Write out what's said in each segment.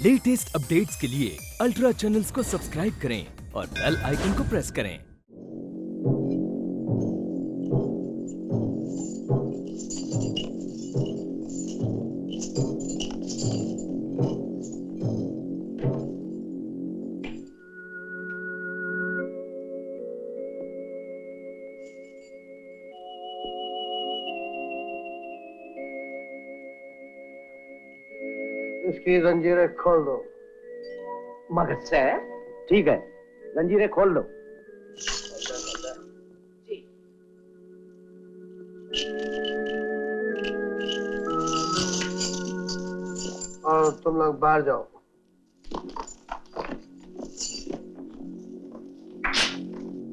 Latest updates के लिए ultra channels को सब्सक्राइब करें और बेल आइकन को प्रेस करें। इसकी जंजीरें खोल दो। मगज से ठीक है, जंजीरें खोल दो। और तुम लोग बाहर जाओ।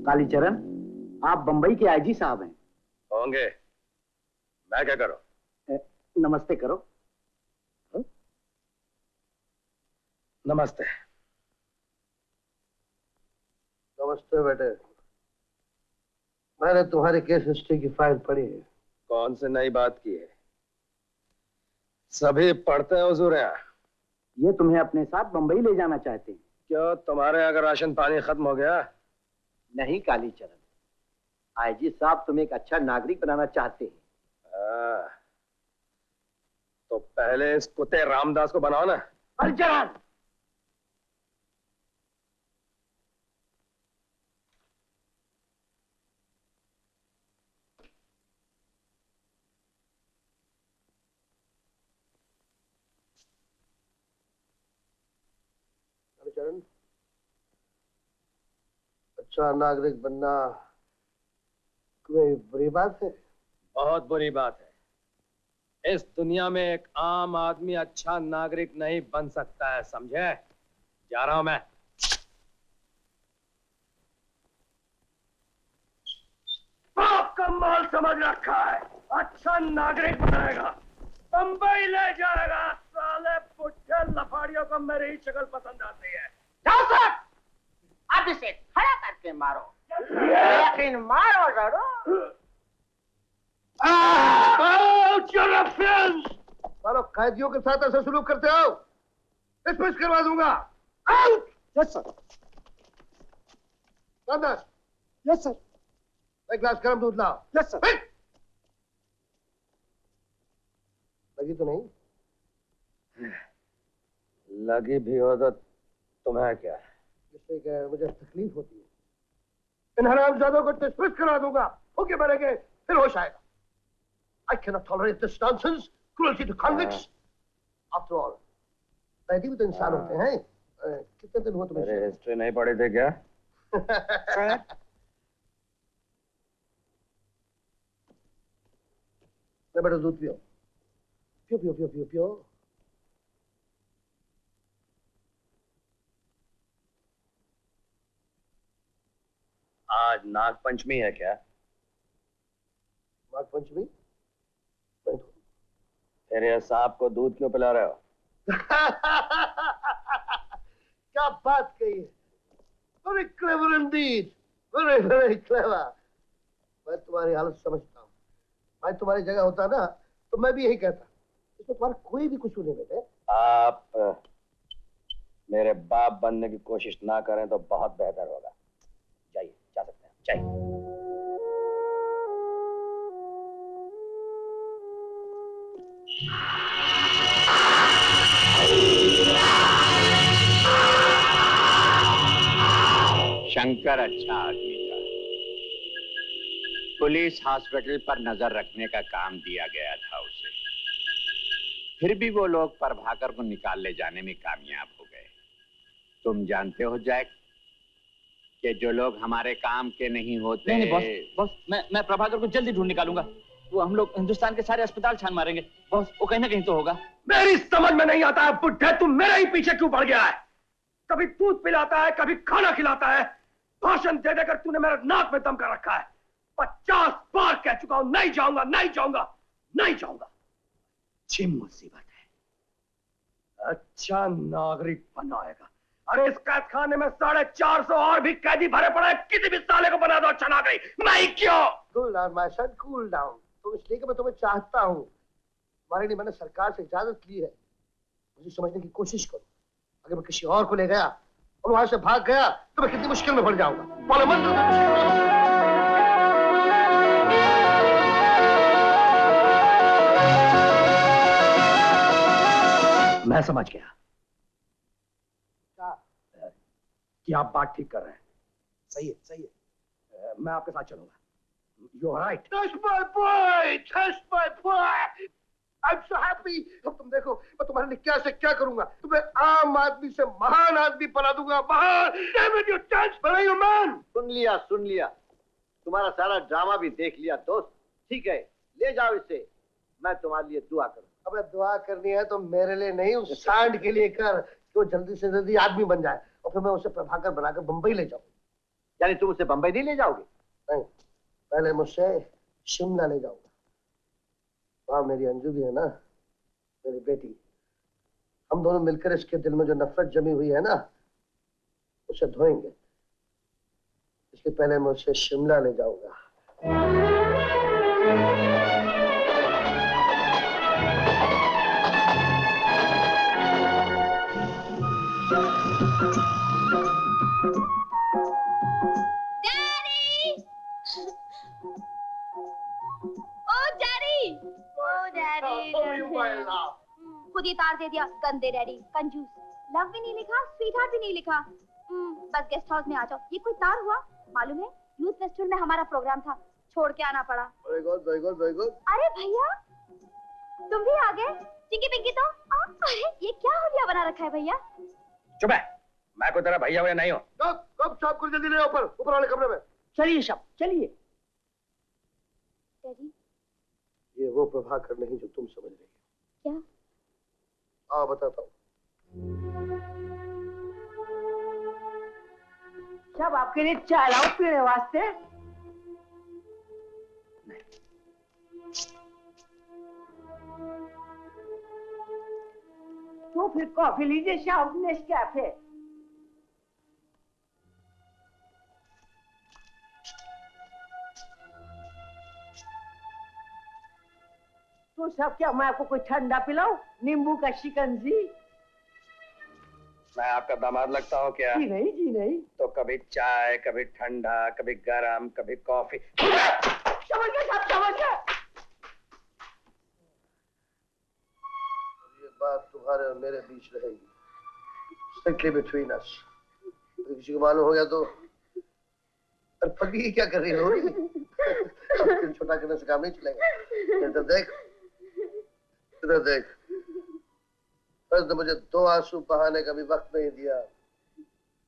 कालीचरण, आप बंबई के आईजी साहब हैं? होंगे। मैं क्या करूं? नमस्ते करो। नमस्ते। नमस्ते बेटे। मैंने तुम्हारी केस हिस्ट्री की फाइल पढ़ी है। कौन से नई बात की है? सभी पढ़ते हैं हुजूर यहाँ। ये तुम्हें अपने साथ बंबई ले जाना चाहते हैं? क्यों, तुम्हारे अगर राशन पानी खत्म हो गया? नहीं कालीचरण, आईजी साहब तुम्हें एक अच्छा नागरिक बनाना चाहते हैं। तो पहले इस कुत्ते रामदास को बनाओ ना। कालीचरण, चरण, अच्छा नागरिक बनना कोई बुरी बात है? बहुत बुरी बात है। इस दुनिया में एक आम आदमी अच्छा नागरिक नहीं बन सकता है, समझे? जा रहा हूं मैं। आपका माल समझ रखा है, अच्छा नागरिक बनाएगा, बंबई ले जाएगा। साले पुट्ठे लफाड़ियों को मेरी ही शक्ल पसंद आती है। जाओ सर, अब इसे खड़ा करके मारो, लेकिन मारो जरूर। सालो कैदियों के साथ ऐसा सलूक करते हो? डिसमिस करवा दूंगा। Out. Yes sir. Ramdas, yes sir. एक गिलास गर्म दूध लाओ। Yes sir. लगी तो नहीं? लगी भी हो तो तुम्हें क्या? जिससे कि मुझे तकलीफ होती है। इन हरामजादों को डिसमिस करा दूंगा, भूखे मरेंगे, फिर होश आएगा। I cannot tolerate this nonsense, cruelty to convicts. After all, कैदी भी तो इंसान होते हैं। कितने दिन हुए तुम्हें? मेरे हिस्ट्री नहीं पढ़े थे क्या? ले बेटा दूध पियो। पियो पियो पियो पियो पियो। आज नाग पंचमी है क्या? नाग पंचमी? नहीं तो। फिर ये सांप को दूध क्यों पिला रहे हो? क्या बात कही है। Very clever indeed. Very very clever. मैं तुम्हारी हालत समझता हूँ। मैं तुम्हारी जगह होता ना तो मैं भी यही कहता। इसमें तुम्हारा कोई भी कुछ नहीं बेटे। आप मेरे बाप बनने की कोशिश ना करें तो बहुत बेहतर होगा। जाइए, जा सकते हैं, जाइए। शंकर अच्छा आदमी था। पुलिस हॉस्पिटल पर नजर रखने का काम दिया गया था उसे। फिर भी वो लोग प्रभाकर को निकाल ले जाने में कामयाब हो गए। तुम जानते हो जैक कि जो लोग हमारे काम के नहीं होते। नहीं बॉस, मैं प्रभाकर को जल्दी ढूंढ निकालूंगा। वो हम लोग हिंदुस्तान के सारे अस्पताल छान मारेंगे बॉस, वो कहीं ना कहीं तो होगा। मेरी समझ में नहीं आता है बुड्ढे, तू मेरे ही पीछे क्यों पड़ गया है? कभी दूध पिलाता है, कभी खाना खिलाता है। भाषण दे देकर तूने मेरे नाक में दम कर रखा है। 50 बार कह चुका हूं, नहीं जाऊंगा, नहीं जाऊंगा, नहीं जाऊंगा। अच्छी मुसीबत है, अच्छा नागरिक बनाएगा। अरे इस कैद खाने में 450 और भी कैदी भरे पड़े, किसी भी साले को बना दो अच्छा नागरिक। मैं क्यों? Cool down my son, cool down. तो इसलिए कि मैं तुम्हें चाहता हूँ। तुम्हारे लिए मैंने सरकार से इजाजत ली है। मुझे समझने की कोशिश करो। अगर मैं किसी और को ले गया और वहां से भाग गया तो मैं कितनी मुश्किल में पड़ जाऊंगा। पार्लियामेंट मैं समझ गया कि आप बात ठीक कर रहे हैं। सही है, सही है। मैं आपके साथ चलूंगा। You are right. That's my boy! That's my boy! I'm so happy! अब तुम देखो मैं तुम्हारे लिए क्या से क्या करूंगा। तुम्हें आम आदमी से महान आदमी बना दूंगा। महान! Damn it, you chance for you man! सुन लिया। तुम्हारा सारा ड्रामा भी देख लिया दोस्त। ठीक है, ले जाओ इसे। मैं तुम्हारे लिए दुआ करूँ। अबे दुआ करनी है तो मेरे लिए नहीं, उस सांड के लिए कर कि वो जल्दी से जल्दी आदमी बन जाए और फिर मैं उसे प्रभाकर बनाकर बंबई ले जाऊं। यानी तुम उसे बंबई नहीं ले जाओगे? नहीं, पहले मुझसे शिमला ले जाऊंगा। वहां मेरी अंजू भी है ना, मेरी बेटी। हम दोनों मिलकर इसके दिल में जो नफरत जमी हुई है ना, उसे धोएंगे। इसके पहले मैं उसे शिमला ले जाऊंगा। खुद ही तार दे दिया, गंदे डैडी, कंजूस। लव भी नहीं लिखा, स्वीट हार्ट भी नहीं लिखा। बस गेस्ट हाउस में आ जाओ। ये कोई तार हुआ? मालूम है यूथ फेस्टिवल में हमारा प्रोग्राम था, छोड़ के आना पड़ा। Very good, very good, very good. अरे भैया तुम भी आ गए। चिंकी पिंकी तो अरे ये क्या हुलिया बना रखा है भैया? चुप है, मैं कोई तेरा भैया नहीं हूँ। कब साहब को जल्दी ले ऊपर वाले कमरे में। चलिए साहब, चलिए। डैडी ये वो प्रभाकर नहीं जो तुम समझ रही हो। क्या? आओ बताता हूँ। साहब आपके लिए चाय लाऊं पीने वास्ते? तो फिर कॉफी लीजिए साहब, नेस्कैफे। तो साहब क्या मैं आपको कोई ठंडा पिलाऊं? नींबू का शिकंजी? मैं आपका दामाद लगता हूँ क्या? जी नहीं। तो कभी चाय, कभी ठंडा, कभी गरम, कभी कॉफी। समझ गए साहब, समझ गए। ये बात तुम्हारे और मेरे बीच रहेगी, strictly between us। अगर किसी को मालूम हो गया तो अरे पगली क्या कर रही हो? अब छोटा करने से काम नहीं चलेगा। इधर देख, बस मुझे 2 आंसू बहाने का भी वक्त नहीं दिया।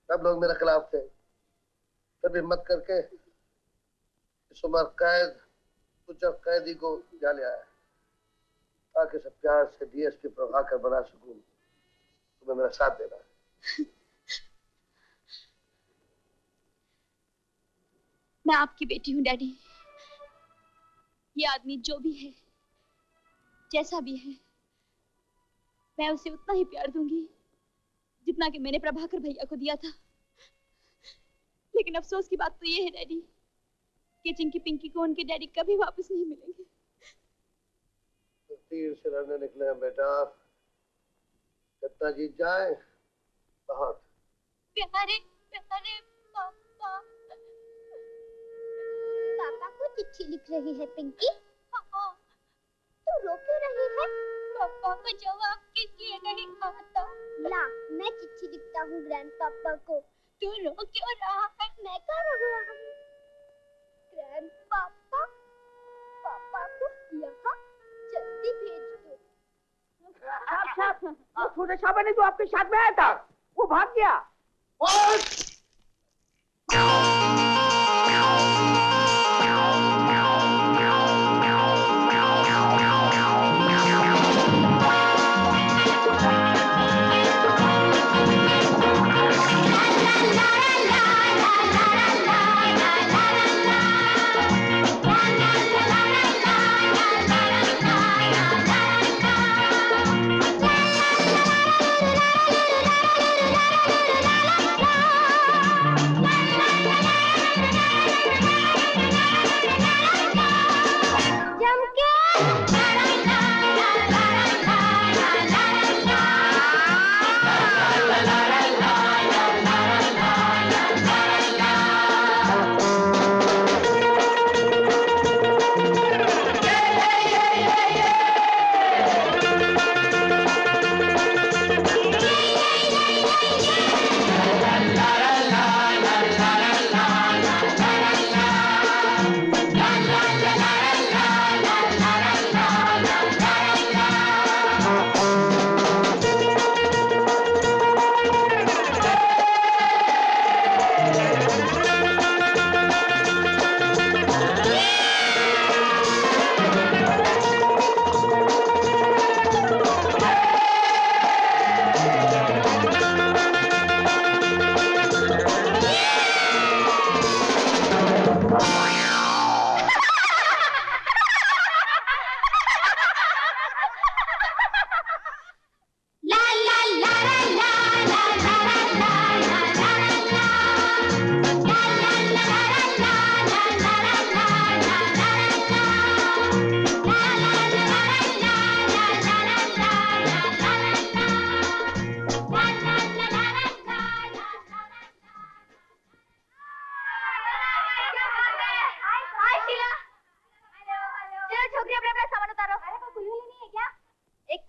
सब लोग मेरे खिलाफ थे, फिर भी हिम्मत करके इस उम्र कैद कुछ कैदी को जा लिया है ताकि सब प्यार से डीएसपी प्रभाकर बना सकूं। तुम्हें मेरा साथ देना है। मैं आपकी बेटी हूँ डैडी। ये आदमी जो भी है, जैसा भी है, मैं उसे उतना ही प्यार दूंगी जितना कि मैंने प्रभाकर भैया को दिया था। लेकिन अफसोस की बात तो ये है डैडी कि चिंकी पिंकी को उनके डैडी कभी वापस नहीं मिलेंगे। तो तीर से लड़ने निकले हैं बेटा, जितना जीत जाए बहुत। प्यारे प्यारे पापा। पापा को चिट्ठी लिख रही है पिंकी। तू रो क्यों रही है? पापा को जवाब किसलिए नहीं आता? ला, मैं चिट्ठी लिखता हूँ ग्रैंड पापा को। तू रो क्यों रहा है? मैं क्या रो रहा हूँ? ग्रैंड पापा, पापा को यहाँ जल्दी भेज दो। साहब, वो छोटे साहब ने जो आपके साथ में आया था, वो भाग गया।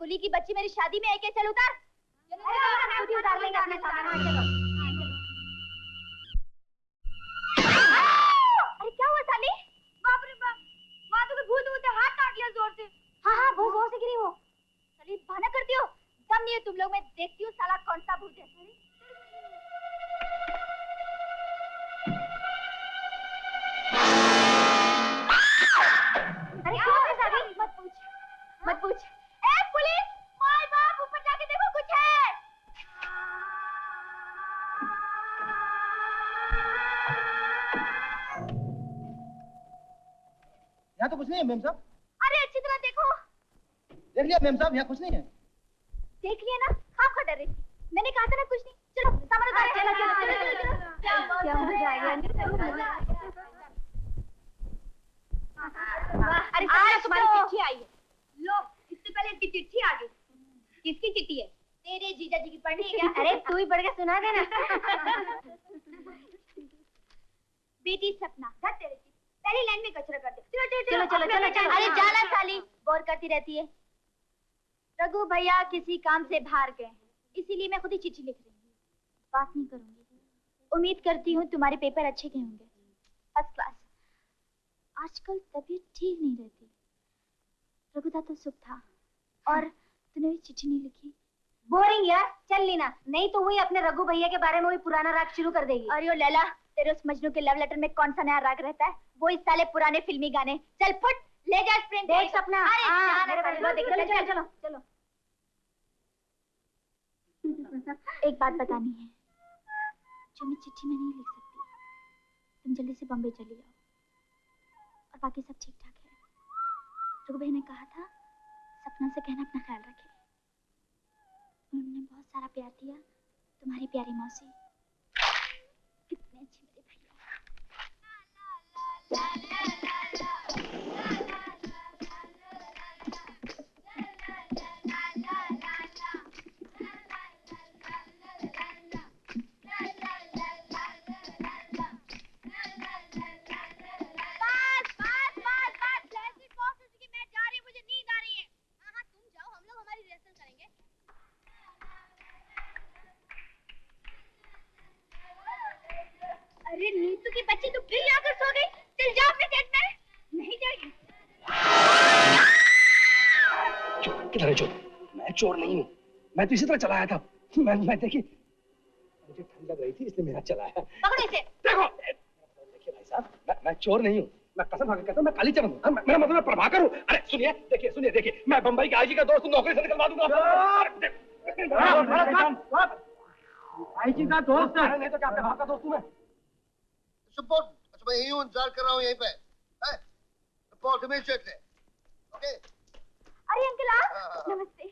कुली की बच्ची मेरी शादी में आके चल उतार। खुद ही उतार लेंगे अपना सामान। चलो। अरे क्या हुआ साली? बाप रे बाप, वहाँ तो भूत भूत हाथ काट लिया जोर से। हाँ हाँ बहुत जोर से गिरी वो। साली बहाना करती हो, दम नहीं है तुम लोग, मैं देखती हूँ साला कौन सा भूत है। अरे क्या है साली? मत पूछ, मत पूछ। ए पुलिस, माय बाप, ऊपर जाके देखो कुछ है। यहाँ तो कुछ नहीं है मेम साहब। अरे अच्छी तरह देखो। देख लिया मेम साहब, यहाँ कुछ नहीं है। देख लिया ना, खाम खा डर रही थी। मैंने कहा था ना कुछ नहीं। चलो सामान उतारो। चलो चलो चलो चलो। क्या मजा आएगा। अरे आज तुम्हारी चिट्ठी आई है। लो, इससे पहले इसकी चिट्ठी आ गई। किसकी चिट्ठी है? तेरे जीजा जी की पढ़नी है क्या? अरे तू ही पढ़ के सुना देना। बेटी सपना, घर तेरे की पहली लाइन में कचरा कर दे। चलो चलो चलो चलो। अरे जाला साली, बोर करती रहती है। रघु भैया किसी काम से बाहर गए हैं, इसीलिए मैं खुद ही चिट्ठी लिख रही हूँ। बात नहीं करूंगी। उम्मीद करती हूँ तुम्हारे पेपर अच्छे गए होंगे, फर्स्ट क्लास। आजकल तबीयत ठीक नहीं रहती। रघु था तो सुख था, और तूने भी चिट्ठी नहीं लिखी। बोरिंग यार, चल लेना, नहीं तो वही अपने रघु भैया के बारे में वही पुराना राग शुरू कर देगी। अरे ओ लैला, तेरे उस मजनू के लव लेटर में कौन सा नया राग रहता है? वो इस साले पुराने फिल्मी गाने। चल फुट, ले जा स्प्रिंट। देख सपना। चलो चलो चलो। एक बात बतानी है, जो मैं चिट्ठी में नहीं लिख सकती। तुम जल्दी से बॉम्बे चली जाओ, और बाकी सब ठीक ठाक है। रघु भैया ने कहा था सपना से कहना अपना ख्याल रखे। उन्होंने बहुत सारा प्यार दिया। तुम्हारी प्यारी मौसी। कितने अच्छे मेरे भैया। अरे नीतू की बच्ची तो फिर आकर सो गई। चल जाओ अपने सेट में। नहीं जाएगी। चोर किधर है? चोर? मैं चोर नहीं हूँ, मैं तो इसी तरह चलाया था। मैं देखिए, मुझे ठंड लग रही थी इसलिए मेरा चलाया। पकड़ो इसे। देखो देखिए भाई साहब, मैं चोर नहीं हूँ। मैं कसम खा के कहता हूँ, मैं कालीचरण हूँ। मेरा मतलब मैं प्रभाकर हूँ। अरे सुनिए, देखिए, मैं बंबई के आईजी का दोस्त नौकरी से निकलवा दूंगा। आईजी का दोस्त? नहीं तो क्या आपके बाप का दोस्त हूँ मैं। अच्छा मैं यही हूँ, इंतजार कर रहा हूँ यहीं पे। Report immediately. ओके। अरे अंकल आप। नमस्ते।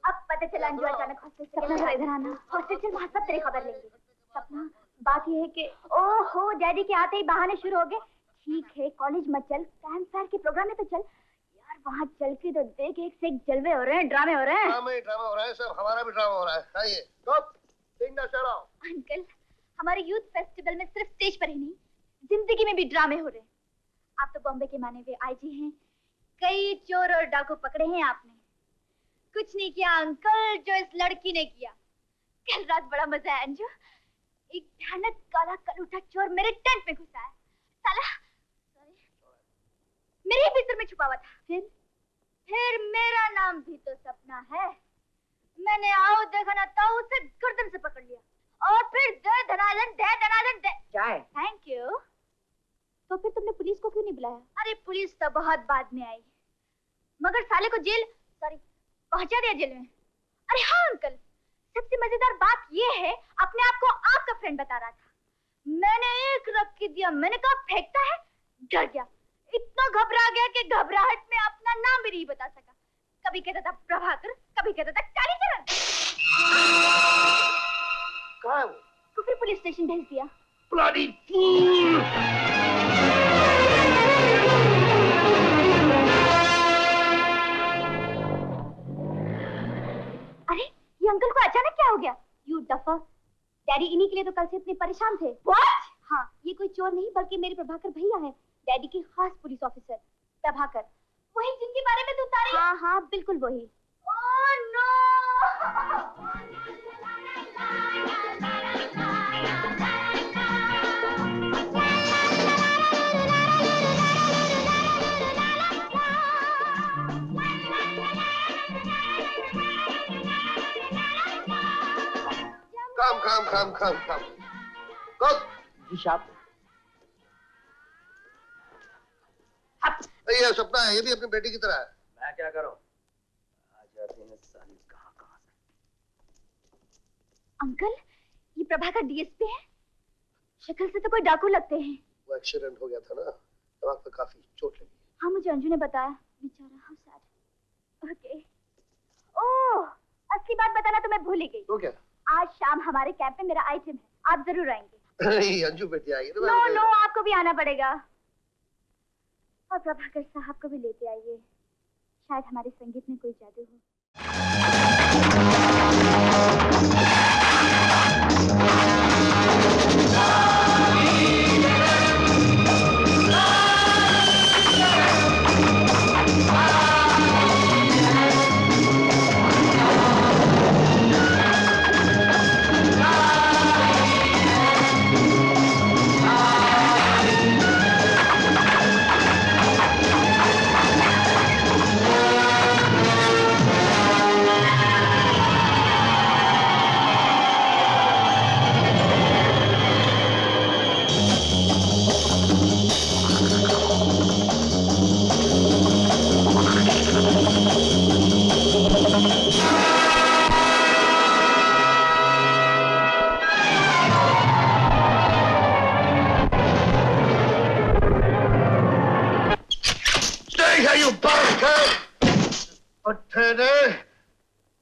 अब पता चला अंजू अचानक हॉस्पिटल से। सपना इधर आना। हॉस्पिटल वहाँ सब तेरी खबर लेंगे। सपना बात ये है कि ओहो डैडी के आते ही बहाने शुरू हो गए। ठीक है कॉलेज मत चल, कैंप फायर के प्रोग्राम में तो चल यार। वहाँ चल के तो देख, एक से एक जलवे हो रहे हैं, ड्रामे हो रहे हैं। ड्रामा हो रहा है सब, हमारा भी ड्रामा हो रहा है। आइए अंकल, हमारे यूथ फेस्टिवल में सिर्फ स्टेज पर ही नहीं, जिंदगी में भी ड्रामे हो रहे हैं। आप तो बॉम्बे के माने हुए आईजी हैं, कई चोर और डाकू पकड़े हैं आपने। कुछ नहीं किया अंकल जो इस लड़की ने किया। कल रात बड़ा मजा आया अंजू। एक भयानक काला कलूटा चोर मेरे टेंट में घुसा है। साला मेरे बिस्तर में छुपा हुआ था। फिर मेरा नाम भी तो सपना है। मैंने आओ देखा ना तो उसे गर्दन से पकड़ लिया और फिर दे धनाधन क्या है? Thank you. तो फिर तुमने पुलिस को क्यों नहीं बुलाया? अरे पुलिस तो बहुत बाद में आई, मगर साले को पहुंचा दिया जेल में। अरे हाँ अंकल, सबसे मजेदार बात ये है, अपने आप को आपका फ्रेंड बता रहा था। मैंने एक रख के दिया, मैंने कहा फेंकता है, डर गया, इतना घबरा गया कि घबराहट में अपना नाम भी नहीं बता सका। कभी कहता था प्रभाकर, कभी कहता था कालीचरण। कहाँ है वो? तो फिर पुलिस स्टेशन भेज दिया। Bloody fool! अरे ये अंकल को अचानक क्या हो गया? यू डफर, डैडी इन्हीं के लिए तो कल से इतने परेशान थे। What? हाँ, ये कोई चोर नहीं बल्कि मेरे प्रभाकर भैया है, डैडी के खास पुलिस ऑफिसर। प्रभाकर, वही जिनके बारे में तू तारीफ। हाँ हाँ बिल्कुल वही। ओह Come. Go. जी साहब। ये सपना है, ये भी अपनी बेटी की तरह है। मैं क्या करूं? आ जाती है साली कहां से। अंकल, ये प्रभाकर डीएसपी है। शक्ल से तो कोई डाकू लगते हैं। वो एक्सीडेंट हो गया था ना, दिमाग पे काफी चोट लगी। हाँ, मुझे अंजू ने बताया। बेचारा, हाउ सैड। ओके। ओह, असली बात बताना तो मैं भूल ही गई। तो क्या? आज शाम हमारे कैंप में मेरा आइटम है, आप जरूर आएंगे। नहीं, अंजू बेटी आएगी ना। नो, आपको भी आना पड़ेगा। और प्रभाकर साहब को भी लेते आइए, शायद हमारे संगीत में कोई जादू हो।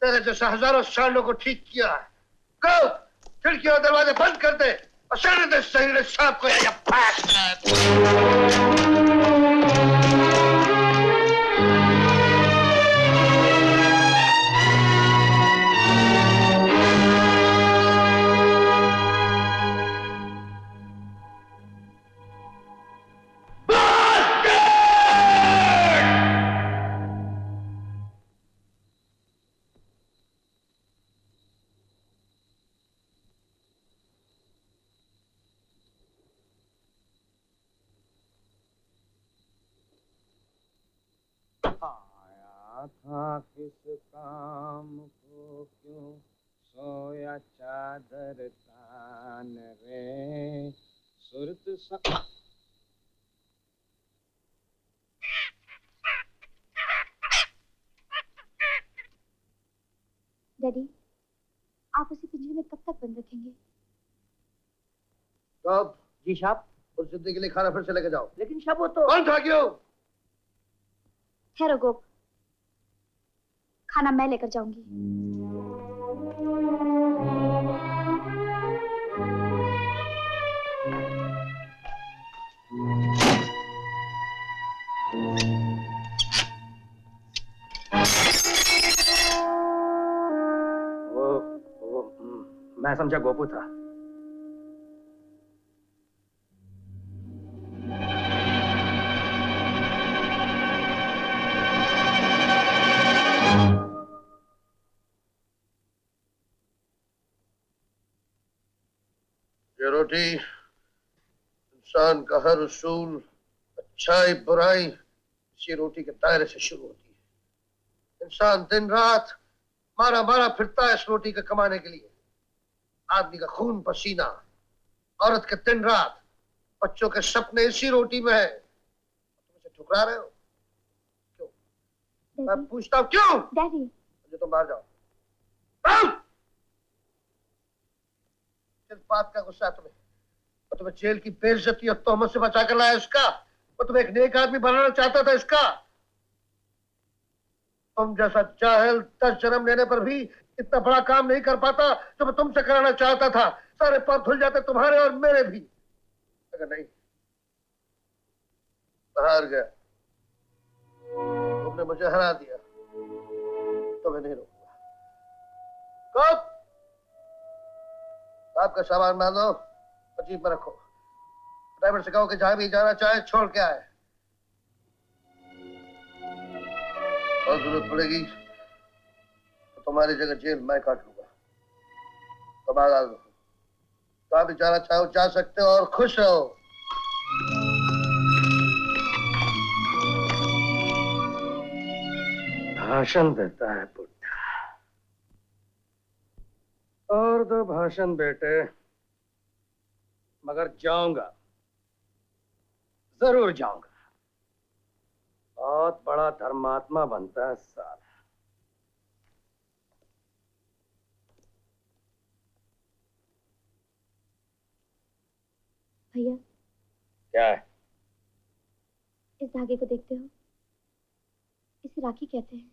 तेरे जैसे हजारों शालों को ठीक किया है। गो, खिड़की और दरवाजे बंद कर दे और शहर दे शहर साहब को या था किस काम को क्यों सोया चादर तान रे सुरत सा। डैडी, आप उसे पिंजरे में कब तक बंद रखेंगे? कब? जी साहब। उस जिद्दी के लिए खाना फिर से लेके जाओ। लेकिन साहब वो तो। कौन था क्यों? ठहरो गोप, खाना मैं लेकर जाऊंगी। मैं समझा गोपू था। ये रोटी इंसान का हर उसूल, अच्छाई बुराई इसी रोटी के दायरे से शुरू होती है। इंसान दिन रात मारा मारा फिरता है इस रोटी के कमाने के लिए। आदमी का खून पसीना, औरत के दिन रात, बच्चों के सपने इसी रोटी में है। तुम इसे ठुकरा रहे हो क्यों? मैं पूछता हूँ क्यों? डैडी, मुझे तुम बाहर जाओ। किस बात का गुस्सा है तुम्हें? वो तुम्हें जेल की बेइज्जती और तोहमत से बचा कर लाया इसका? वो तुम्हें एक नेक आदमी बनाना चाहता था इसका? तुम जैसा जाहिल 10 जन्म लेने पर भी इतना बड़ा काम नहीं कर पाता जो मैं तुमसे कराना चाहता था। सारे पाप धुल जाते तुम्हारे और मेरे भी। अगर नहीं बाहर गया, तुमने मुझे हरा दिया तो मैं नहीं रोकूंगा। कब? आपका सामान बांधो और जीप में रखो। ड्राइवर से कहो कि जहां भी जाना चाहे छोड़ के आए। और जरूरत पड़ेगी तो तुम्हारी जगह जेल मैं काट लूंगा। तो बात आ दो, तो आप भी जाना चाहो जा सकते हो और खुश रहो। भाषण देता है बुढ़ा। और दो भाषण बेटे, मगर जाऊंगा, जरूर जाऊंगा। बहुत बड़ा धर्मात्मा बनता है साला। भैया, क्या है? इस धागे को देखते हो? इसे राखी कहते हैं।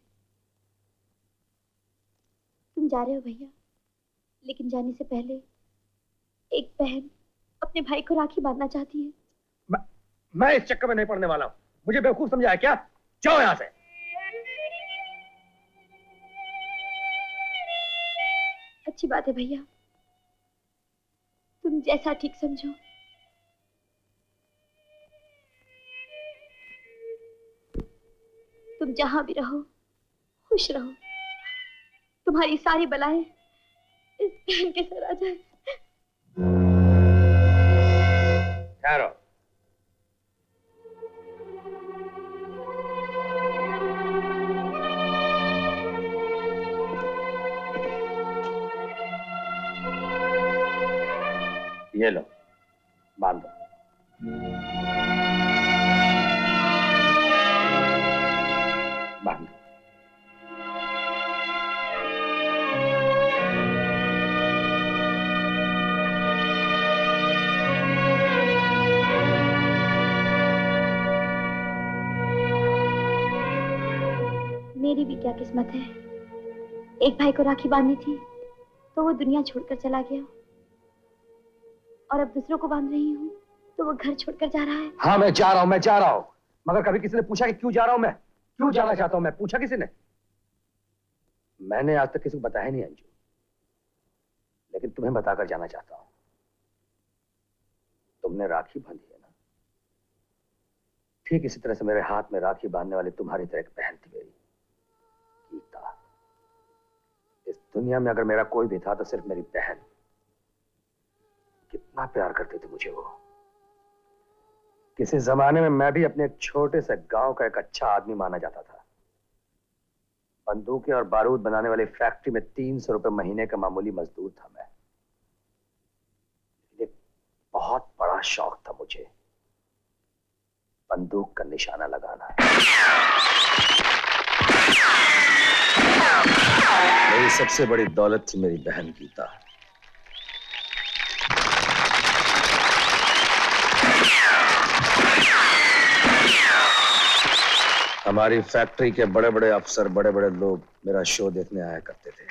तुम जा रहे हो भैया, लेकिन जाने से पहले एक बहन अपने भाई को राखी बांधना चाहती है। मैं इस चक्कर में नहीं पड़ने वाला हूं। मुझे बेवकूफ समझा है क्या? जाओ यहां से। अच्छी बात है भैया, तुम जैसा ठीक समझो। तुम जहां भी रहो खुश रहो। तुम्हारी सारी बलाएं इस बहन के सर आ जाए। ठहरो। ये लो, बांध दो। बांध दो। मेरी भी क्या किस्मत है। एक भाई को राखी बांधनी थी तो वो दुनिया छोड़कर चला गया, और अब दूसरों को बांध रही हूँ तो वो घर छोड़कर जा रहा है। हाँ, मैं जा रहा हूँ। मगर कभी किसी ने पूछा कि क्यों जा रहा हूं मैं? क्यों जाना चाहता हूं मैं? पूछा किसी ने? मैंने आज तक किसी को बताया नहीं अंजू, लेकिन तुम्हें बताकर जाना चाहता हूं। तुमने राखी बांधी है ना? ठीक इसी तरह से मेरे हाथ में राखी बांधने वाली तुम्हारी तरह एक बहन थी मेरी, गीता। इस दुनिया में अगर मेरा कोई भी था तो सिर्फ मेरी बहन। कितना प्यार करती थी मुझे वो। किसी जमाने में मैं भी अपने एक छोटे से गांव का एक अच्छा आदमी माना जाता था। बंदूकें और बारूद बनाने वाली फैक्ट्री में 300 रुपए महीने का मामूली मजदूर था मैं। एक बहुत बड़ा शौक था मुझे, बंदूक का निशाना लगाना। मेरी सबसे बड़ी दौलत थी मेरी बहन गीता। हमारी फैक्ट्री के बड़े बड़े अफसर, बड़े बड़े लोग मेरा शो देखने आया करते थे।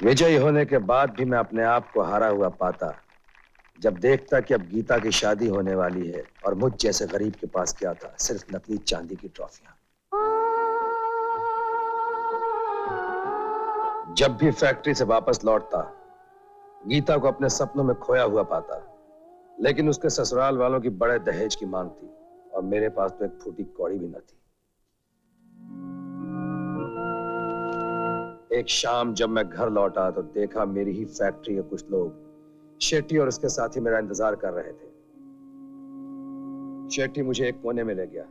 विजयी होने के बाद भी मैं अपने आप को हारा हुआ पाता जब देखता कि अब गीता की शादी होने वाली है और मुझ जैसे गरीब के पास क्या था, सिर्फ नकली चांदी की ट्रॉफियां। जब भी फैक्ट्री से वापस लौटता गीता को अपने सपनों में खोया हुआ पाता, लेकिन उसके ससुराल वालों की बड़े दहेज की मांग थी और मेरे पास तो एक फूटी कौड़ी भी न थी। एक शाम जब मैं घर लौटा तो देखा मेरी ही फैक्ट्री के कुछ लोग शेट्टी और उसके साथी मेरा इंतजार कर रहे थे। शेट्टी मुझे एक कोने में ले गया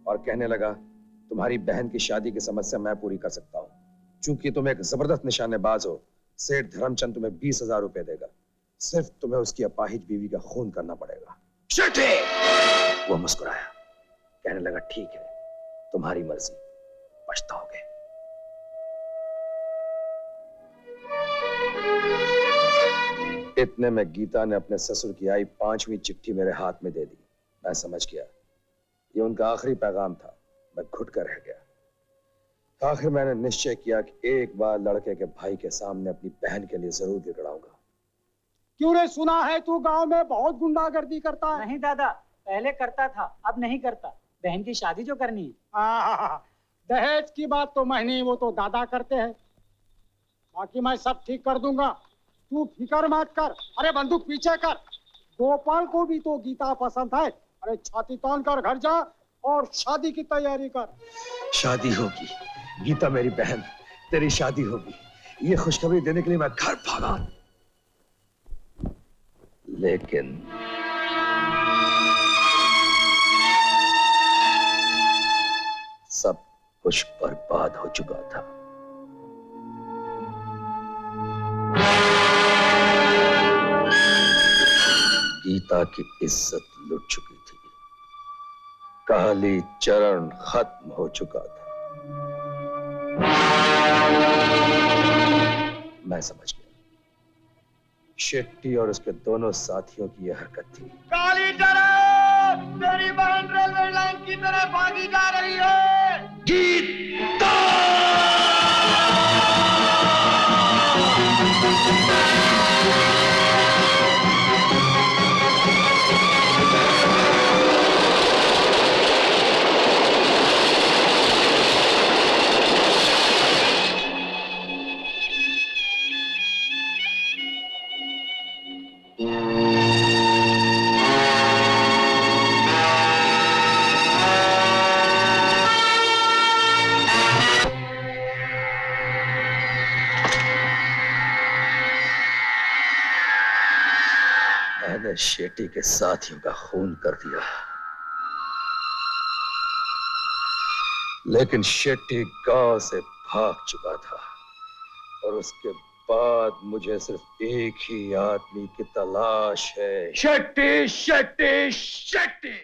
और कहने लगा, तुम्हारी बहन की शादी की समस्या मैं पूरी कर सकता हूं। चूंकि तुम एक जबरदस्त निशानेबाज हो, सेठ धर्मचंद तुम्हें 20,000 रुपए देगा। सिर्फ तुम्हें उसकी अपाहिज बीवी का खून करना पड़ेगा। शेट्टी! वो मुस्कुराया, कहने लगा, ठीक है, तुम्हारी मर्जी, पछताओगे। इतने में गीता ने अपने ससुर की आई 5वीं चिट्ठी मेरे हाथ में दे दी। मैं समझ गया ये उनका आखिरी पैगाम था। मैं घुट कर रह गया। आखिर मैंने निश्चय किया कि एक बार लड़के के भाई के सामने अपनी बहन के लिए जरूर गिड़गिड़ाऊंगा। क्यों रे, सुना है तू गांव में बहुत गुंडागर्दी करता है? नहीं दादा, पहले करता था, अब नहीं करता। बहन की शादी जो करनी है। दहेज की बात तो मैं नहीं, वो तो दादा करते हैं। बाकी मैं सब ठीक कर दूंगा, तू फिकर मत कर। अरे बंदूक पीछे कर। गोपाल को भी तो गीता पसंद है। अरे छाती तान कर घर जा और शादी की तैयारी कर। शादी होगी गीता, मेरी बहन, तेरी शादी होगी। ये खुशखबरी देने के लिए मैं घर भागा, लेकिन सब कुछ बर्बाद हो चुका था। गीता की इज्जत लुट चुकी थी, काली चरण खत्म हो चुका था। मैं समझ गया, शेट्टी और उसके दोनों साथियों की यह हरकत थी। काली चरण तेरी बहन रेलवे लाइन की तरफ भागी जा रही है। गीता मैंने शेट्टी के साथियों का खून कर दिया, लेकिन शेट्टी गांव से भाग चुका था और उसके बाद मुझे सिर्फ एक ही आदमी की तलाश है। शेट्टी शेट्टी शेट्टी।